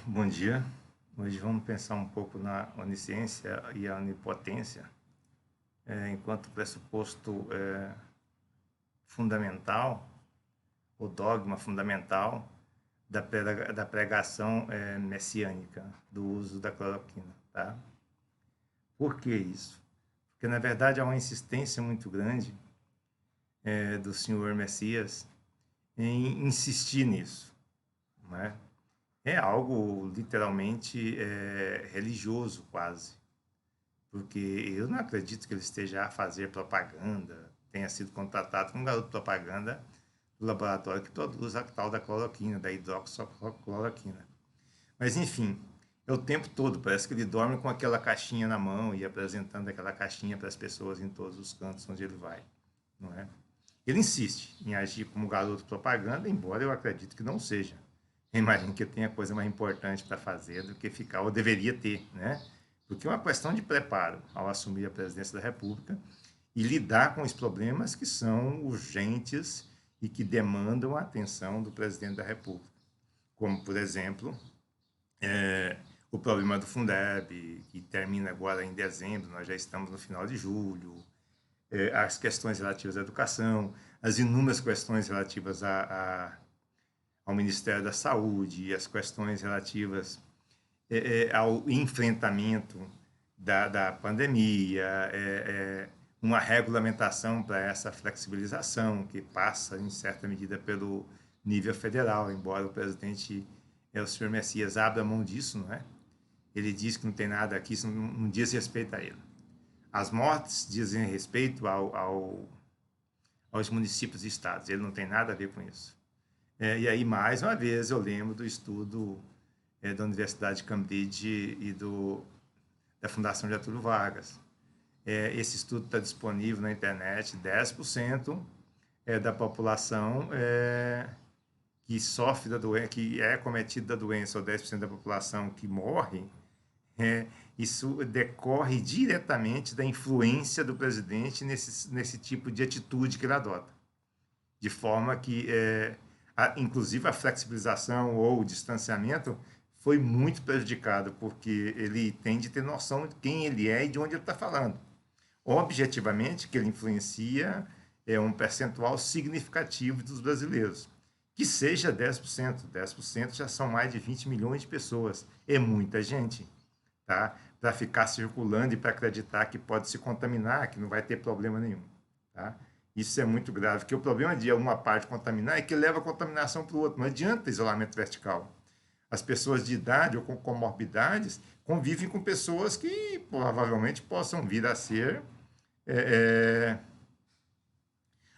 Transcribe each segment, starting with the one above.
Bom dia. Hoje vamos pensar um pouco na onisciência e a onipotência, enquanto pressuposto fundamental, o dogma fundamental da pregação messiânica, do uso da cloroquina. Tá? Por que isso? Porque, na verdade, há uma insistência muito grande do senhor Messias em insistir nisso. Não é? É algo literalmente religioso, quase. Porque eu não acredito que ele esteja a fazer propaganda, tenha sido contratado como garoto de propaganda do laboratório que produz a tal da cloroquina, da hidroxicloroquina. Mas, enfim, é o tempo todo, parece que ele dorme com aquela caixinha na mão e apresentando aquela caixinha para as pessoas em todos os cantos onde ele vai, não é? Ele insiste em agir como garoto de propaganda, embora eu acredito que não seja. Eu imagino que tenha coisa mais importante para fazer do que ficar, ou deveria ter, né? Porque é uma questão de preparo ao assumir a presidência da República e lidar com os problemas que são urgentes e que demandam a atenção do presidente da República. Como, por exemplo, o problema do Fundeb, que termina agora em dezembro, nós já estamos no final de julho, as questões relativas à educação, as inúmeras questões relativas ao Ministério da Saúde, as questões relativas ao enfrentamento da pandemia, uma regulamentação para essa flexibilização que passa, em certa medida, pelo nível federal, embora o presidente, o senhor Messias, abra mão disso, não é? Ele diz que não tem nada aqui, isso não diz respeito a ele. As mortes dizem respeito aos municípios e estados, ele não tem nada a ver com isso. E aí, mais uma vez, eu lembro do estudo da Universidade de Cambridge e da Fundação Getúlio Vargas. Esse estudo está disponível na internet. 10% da população que sofre da doença, que é cometida da doença, ou 10% da população que morre, isso decorre diretamente da influência do presidente nesse tipo de atitude que ele adota. De forma que, inclusive, a flexibilização ou o distanciamento foi muito prejudicado, porque ele tem de ter noção de quem ele é e de onde ele está falando. Objetivamente, que ele influencia um percentual significativo dos brasileiros. Que seja 10%. 10% já são mais de 20 milhões de pessoas. É muita gente, tá? Para ficar circulando e para acreditar que pode se contaminar, que não vai ter problema nenhum, tá? Isso é muito grave, porque o problema de uma parte contaminar é que leva a contaminação para o outro. Não adianta isolamento vertical. As pessoas de idade ou com comorbidades convivem com pessoas que provavelmente possam vir a ser é,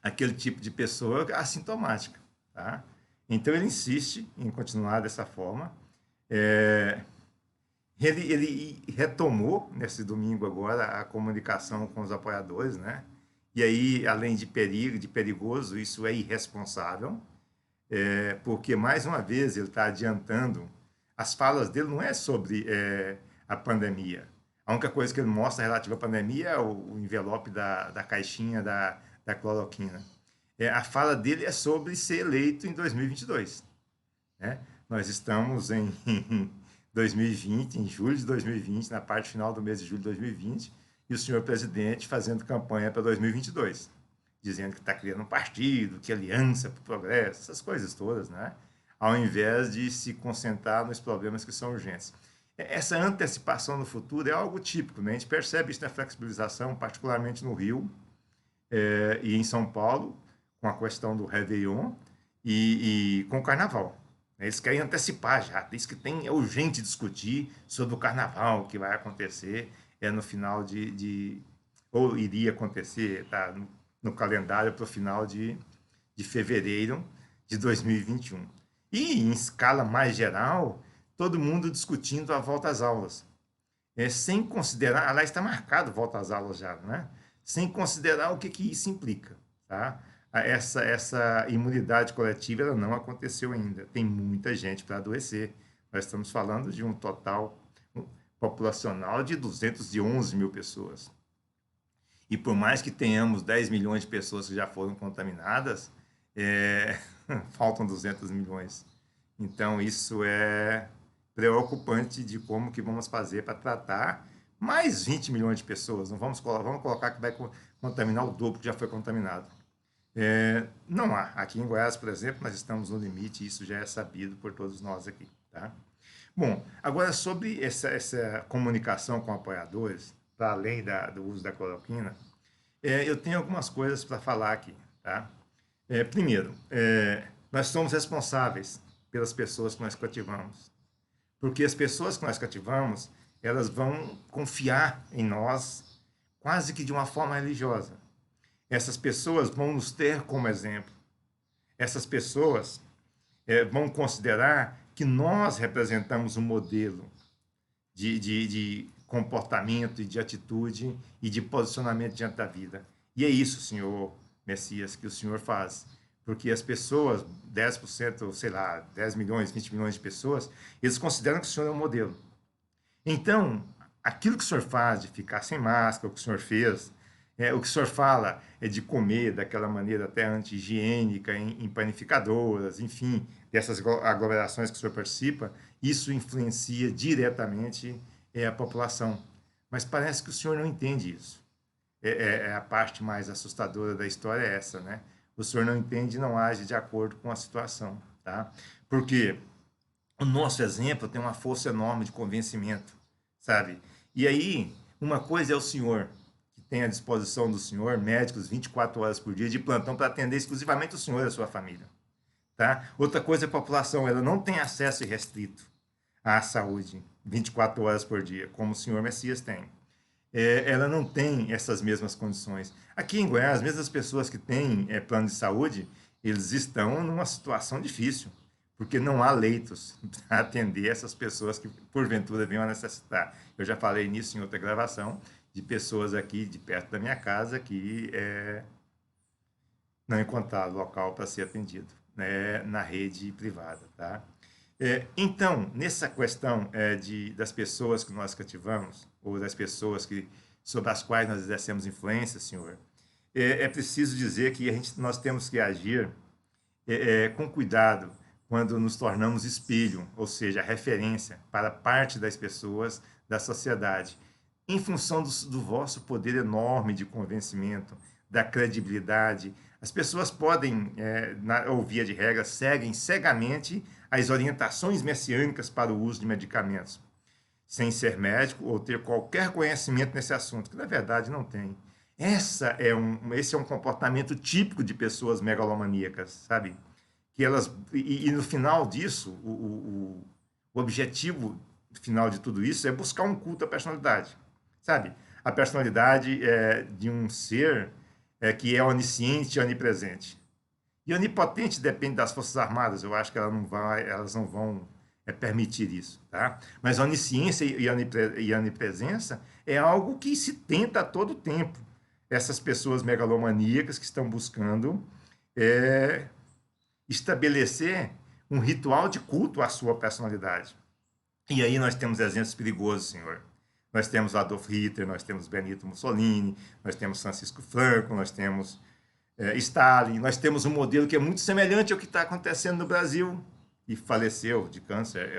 aquele tipo de pessoa assintomática. Tá? Então ele insiste em continuar dessa forma. Ele retomou nesse domingo agora a comunicação com os apoiadores, né? E aí, além de perigoso, isso é irresponsável, porque mais uma vez ele está adiantando. As falas dele não é sobre a pandemia. A única coisa que ele mostra relativa à pandemia é o envelope da caixinha da cloroquina. A fala dele é sobre ser eleito em 2022. Né? Nós estamos em 2020, em julho de 2020, na parte final do mês de julho de 2020, e o senhor presidente fazendo campanha para 2022, dizendo que está criando um partido, que aliança para o progresso, essas coisas todas, né? Ao invés de se concentrar nos problemas que são urgentes. Essa antecipação no futuro é algo típico, né? A gente percebe isso na flexibilização, particularmente no Rio e em São Paulo, com a questão do Réveillon e com o Carnaval. Eles querem antecipar já, diz que é urgente discutir sobre o Carnaval que vai acontecer no final ou iria acontecer, tá, no calendário para o final de fevereiro de 2021. E, em escala mais geral, todo mundo discutindo a volta às aulas. Sem considerar, lá está marcado volta às aulas já, né? Sem considerar o que isso implica. Tá? Essa imunidade coletiva ela não aconteceu ainda. Tem muita gente para adoecer. Nós estamos falando de um total populacional de 211 mil pessoas. E por mais que tenhamos 10 milhões de pessoas que já foram contaminadas, faltam 200 milhões. Então, isso preocupante de como que vamos fazer para tratar mais 20 milhões de pessoas. Não vamos colocar que vai contaminar o dobro que já foi contaminado. Não há. Aqui em Goiás, por exemplo, nós estamos no limite, e isso já é sabido por todos nós aqui. Tá? Bom, agora sobre essa comunicação com apoiadores, para além do uso da cloroquina, eu tenho algumas coisas para falar aqui. Tá? Primeiro, nós somos responsáveis pelas pessoas que nós cativamos. Porque as pessoas que nós cativamos, elas vão confiar em nós quase que de uma forma religiosa. Essas pessoas vão nos ter como exemplo. Essas pessoas vão considerar que nós representamos um modelo de comportamento e de atitude e de posicionamento diante da vida. E é isso, Senhor Messias, que o Senhor faz. Porque as pessoas, 10%, sei lá, 10 milhões, 20 milhões de pessoas, eles consideram que o Senhor é um modelo. Então, aquilo que o Senhor faz de ficar sem máscara, o que o Senhor fez, o que o Senhor fala é de comer daquela maneira até anti-higiênica, em panificadoras, enfim, dessas aglomerações que o Senhor participa, isso influencia diretamente a população. Mas parece que o Senhor não entende isso. A parte mais assustadora da história é essa, né? O Senhor não entende e não age de acordo com a situação, tá? Porque o nosso exemplo tem uma força enorme de convencimento, sabe? E aí, uma coisa é o Senhor, que tem à disposição do Senhor médicos 24 horas por dia de plantão para atender exclusivamente o Senhor e a sua família, tá? Outra coisa é a população, ela não tem acesso irrestrito à saúde 24 horas por dia, como o Senhor Messias tem. Ela não tem essas mesmas condições. Aqui em Goiás, mesmo as pessoas que têm plano de saúde, eles estão numa situação difícil, porque não há leitos para atender essas pessoas que, porventura, venham a necessitar. Eu já falei nisso em outra gravação, de pessoas aqui de perto da minha casa que não encontraram local para ser atendido, né, na rede privada. Tá? Então, nessa questão das pessoas que nós cativamos, ou das pessoas sobre as quais nós exercemos influência, Senhor, é preciso dizer que nós temos que agir com cuidado quando nos tornamos espelho, ou seja, referência para parte das pessoas da sociedade, em função do vosso poder enorme de convencimento, da credibilidade. As pessoas podem, ou via de regra, seguem cegamente as orientações messiânicas para o uso de medicamentos, sem ser médico ou ter qualquer conhecimento nesse assunto, que na verdade não tem. Esse é um comportamento típico de pessoas megalomaníacas, sabe? Que elas, e no final disso, o objetivo final de tudo isso é buscar um culto à personalidade, sabe? A personalidade de um ser que é onisciente e onipresente. E onipotente depende das Forças Armadas, eu acho que elas não vão permitir isso, tá? Mas onisciência e onipresença é algo que se tenta a todo tempo. Essas pessoas megalomaníacas que estão buscando estabelecer um ritual de culto à sua personalidade. E aí nós temos exemplos perigosos, Senhor. Nós temos Adolf Hitler, nós temos Benito Mussolini, nós temos Francisco Franco, nós temos Stalin, nós temos um modelo que é muito semelhante ao que está acontecendo no Brasil, e faleceu de câncer,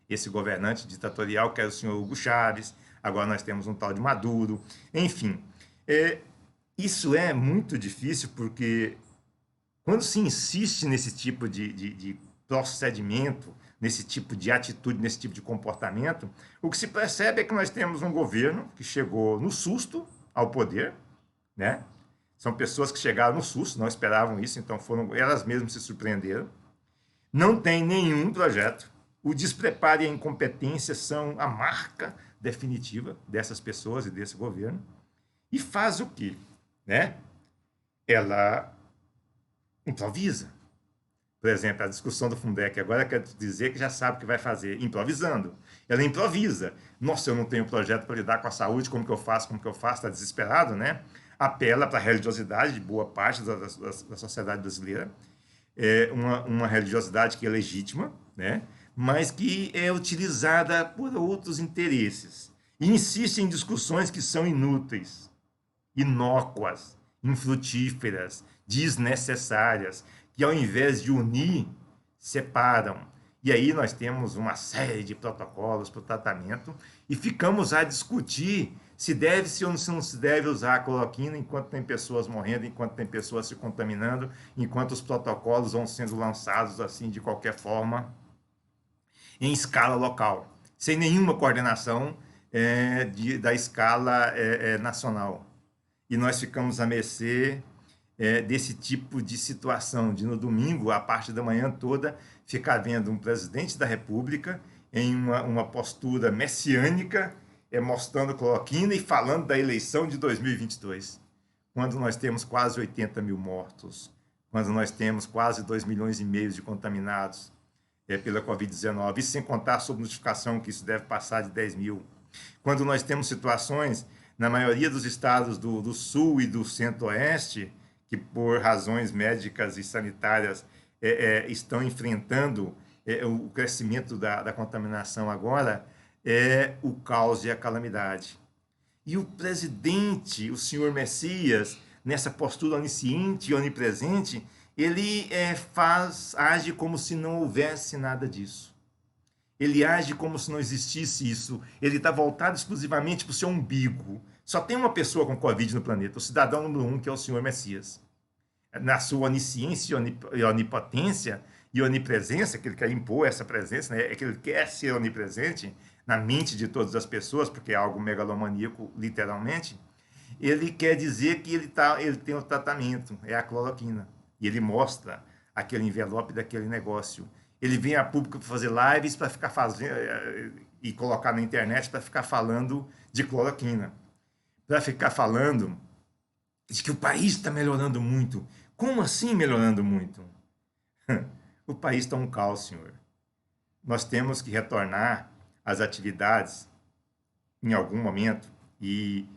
esse governante ditatorial, que era o senhor Hugo Chávez. Agora nós temos um tal de Maduro. Enfim, isso é muito difícil, porque quando se insiste nesse tipo de procedimento, nesse tipo de atitude, nesse tipo de comportamento, o que se percebe é que nós temos um governo que chegou no susto ao poder, né? São pessoas que chegaram no susto, não esperavam isso, então elas mesmas se surpreenderam. Não tem nenhum projeto. O despreparo e a incompetência são a marca definitiva dessas pessoas e desse governo. E faz o quê? Né? Ela improvisa. Por exemplo, a discussão do Fundec agora quer dizer que já sabe o que vai fazer, improvisando. Ela improvisa. Nossa, eu não tenho projeto para lidar com a saúde, como que eu faço, está desesperado, né? Apela para a religiosidade de boa parte da sociedade brasileira, uma religiosidade que é legítima, né? Mas que é utilizada por outros interesses. E insiste em discussões que são inúteis, inócuas, infrutíferas, desnecessárias, que ao invés de unir, separam. E aí nós temos uma série de protocolos para o tratamento e ficamos a discutir se deve-se ou se não se deve usar a cloroquina enquanto tem pessoas morrendo, enquanto tem pessoas se contaminando, enquanto os protocolos vão sendo lançados assim de qualquer forma, em escala local, sem nenhuma coordenação da escala nacional. E nós ficamos à mercê desse tipo de situação, de no domingo, a parte da manhã toda, ficar vendo um presidente da República em uma postura messiânica, mostrando cloroquina e falando da eleição de 2022, quando nós temos quase 80 mil mortos, quando nós temos quase 2,5 milhões de contaminados pela Covid-19, e sem contar a subnotificação, que isso deve passar de 10 mil. Quando nós temos situações, na maioria dos estados do Sul e do Centro-Oeste, que por razões médicas e sanitárias estão enfrentando o crescimento da contaminação agora, o caos e a calamidade. E o presidente, o senhor Messias, nessa postura onisciente e onipresente, ele age como se não houvesse nada disso. Ele age como se não existisse isso. Ele está voltado exclusivamente para o seu umbigo. Só tem uma pessoa com Covid no planeta, o cidadão número 1, que é o senhor Messias. Na sua onisciência e onipotência e onipresença, que ele quer impor essa presença, né? É que ele quer ser onipresente na mente de todas as pessoas, porque é algo megalomaníaco, literalmente. Ele quer dizer que ele tem o tratamento, é a cloroquina. E ele mostra aquele envelope daquele negócio. Ele vem a público para fazer lives, para ficar fazendo e colocar na internet para ficar falando de cloroquina, para ficar falando de que o país está melhorando muito. Como assim melhorando muito? O país está um caos, senhor. Nós temos que retornar às atividades em algum momento e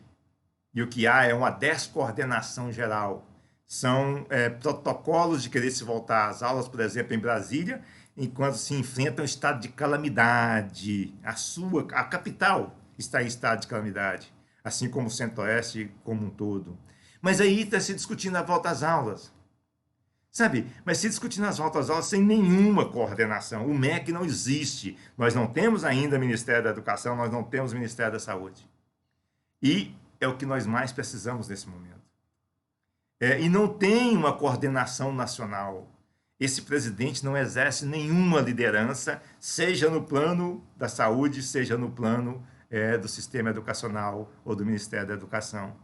o que há é uma descoordenação geral. São protocolos de querer se voltar às aulas, por exemplo, em Brasília, enquanto se enfrenta um estado de calamidade. A capital está em estado de calamidade, assim como o Centro-Oeste como um todo. Mas aí está se discutindo a volta às aulas. Sabe? Mas se discutindo as voltas às aulas sem nenhuma coordenação. O MEC não existe. Nós não temos ainda Ministério da Educação, nós não temos Ministério da Saúde. E é o que nós mais precisamos nesse momento. E não tem uma coordenação nacional. Esse presidente não exerce nenhuma liderança, seja no plano da saúde, seja no plano do sistema educacional ou do Ministério da Educação.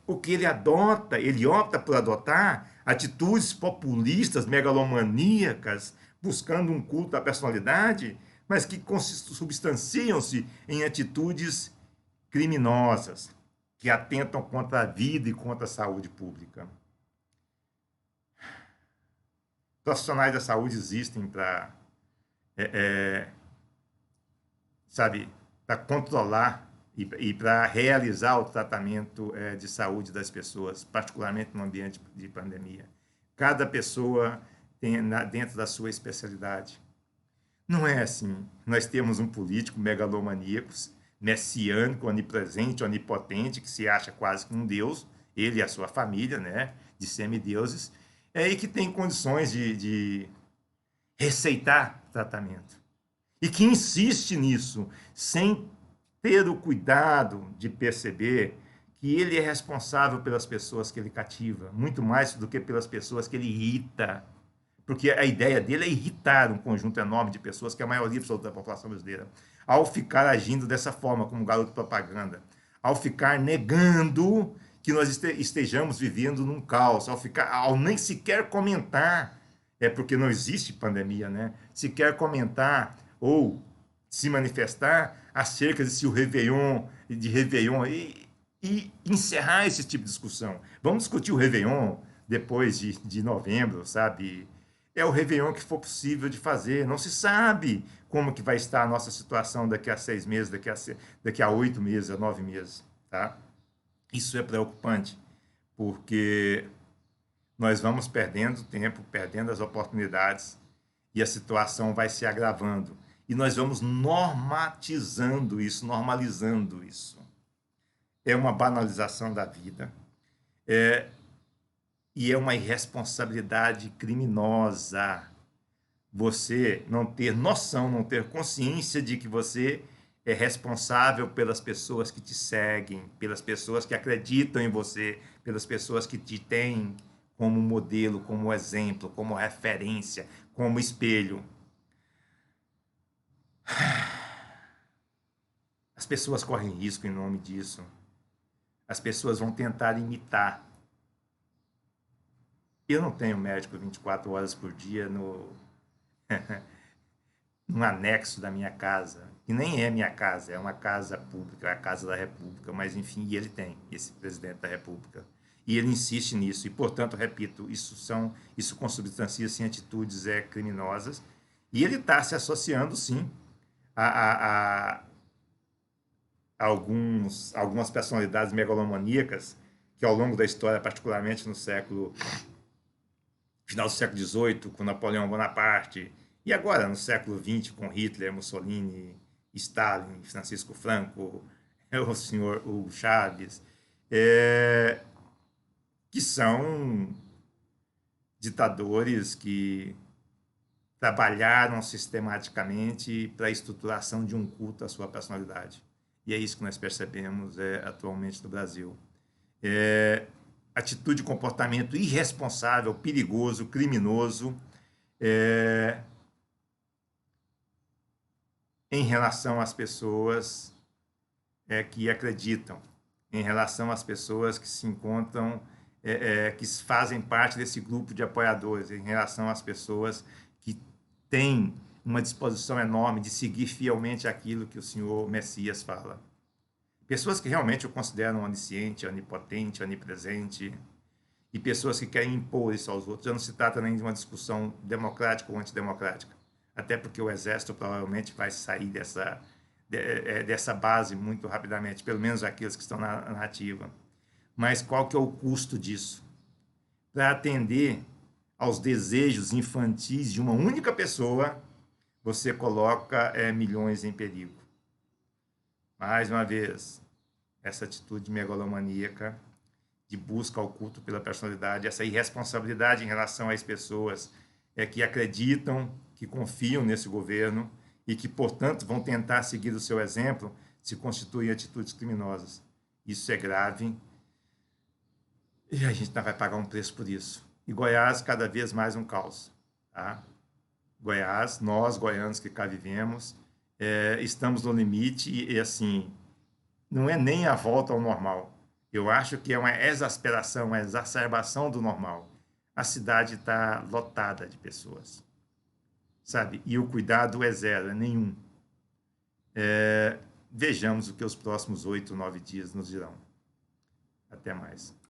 O que ele adota, ele opta por adotar atitudes populistas, megalomaníacas, buscando um culto à personalidade, mas que substanciam-se em atitudes criminosas, que atentam contra a vida e contra a saúde pública. Profissionais da saúde existem para, para controlar e para realizar o tratamento de saúde das pessoas, particularmente no ambiente de pandemia. Cada pessoa tem dentro da sua especialidade. Não é assim. Nós temos um político megalomaníaco, messiânico, onipresente, onipotente, que se acha quase que um deus, ele e a sua família, né, de semideuses, e que tem condições de receitar tratamento. E que insiste nisso, sem ter o cuidado de perceber que ele é responsável pelas pessoas que ele cativa, muito mais do que pelas pessoas que ele irrita. Porque a ideia dele é irritar um conjunto enorme de pessoas, que é a maioria absoluta da população brasileira, ao ficar agindo dessa forma, como garoto propaganda, ao ficar negando que nós estejamos vivendo num caos, ao nem sequer comentar, porque não existe pandemia, né? Sequer comentar ou se manifestar acerca de se o Réveillon, e encerrar esse tipo de discussão. Vamos discutir o Réveillon depois de novembro, sabe? É o Réveillon que for possível de fazer. Não se sabe como que vai estar a nossa situação daqui a 6 meses, daqui a 8 meses, a 9 meses, tá? Isso é preocupante, porque nós vamos perdendo tempo, perdendo as oportunidades, e a situação vai se agravando. E nós vamos normatizando isso, normalizando isso. É uma banalização da vida. E é uma irresponsabilidade criminosa você não ter noção, não ter consciência de que você é responsável pelas pessoas que te seguem, pelas pessoas que acreditam em você, pelas pessoas que te têm como modelo, como exemplo, como referência, como espelho. As pessoas correm risco em nome disso. As pessoas vão tentar imitar. Eu não tenho médico 24 horas por dia no anexo da minha casa, que nem é minha casa, é uma casa pública, é a Casa da República, mas enfim, ele tem, esse presidente da República. E ele insiste nisso, e portanto, repito, isso consubstancia-se em atitudes criminosas, e ele está se associando, sim, a algumas personalidades megalomaníacas que ao longo da história, particularmente no final do século XVIII, com Napoleão Bonaparte, e agora no século XX, com Hitler, Mussolini, Stalin, Francisco Franco, o senhor Hugo Chávez, que são ditadores que trabalharam sistematicamente para a estruturação de um culto à sua personalidade. E é isso que nós percebemos atualmente no Brasil. Atitude e comportamento irresponsável, perigoso, criminoso, em relação às pessoas que acreditam, em relação às pessoas que se encontram, que fazem parte desse grupo de apoiadores, em relação às pessoas que têm uma disposição enorme de seguir fielmente aquilo que o Senhor Messias fala. Pessoas que realmente o consideram onisciente, onipotente, onipresente, e pessoas que querem impor isso aos outros. Já não se trata nem de uma discussão democrática ou antidemocrática, até porque o Exército provavelmente vai sair dessa base muito rapidamente, pelo menos aqueles que estão na ativa. Mas qual que é o custo disso? Para atender aos desejos infantis de uma única pessoa, você coloca milhões em perigo. Mais uma vez, essa atitude megalomaníaca de busca ao culto pela personalidade, essa irresponsabilidade em relação às pessoas que acreditam, que confiam nesse governo e que, portanto, vão tentar seguir o seu exemplo, se constituem atitudes criminosas. Isso é grave e a gente ainda vai pagar um preço por isso. E Goiás, cada vez mais um caos. Tá? Goiás, nós, goianos que cá vivemos, estamos no limite e, assim, não é nem a volta ao normal. Eu acho que é uma exasperação, uma exacerbação do normal. A cidade está lotada de pessoas, sabe? E o cuidado é zero, é nenhum. Vejamos o que os próximos 8, 9 dias nos dirão. Até mais.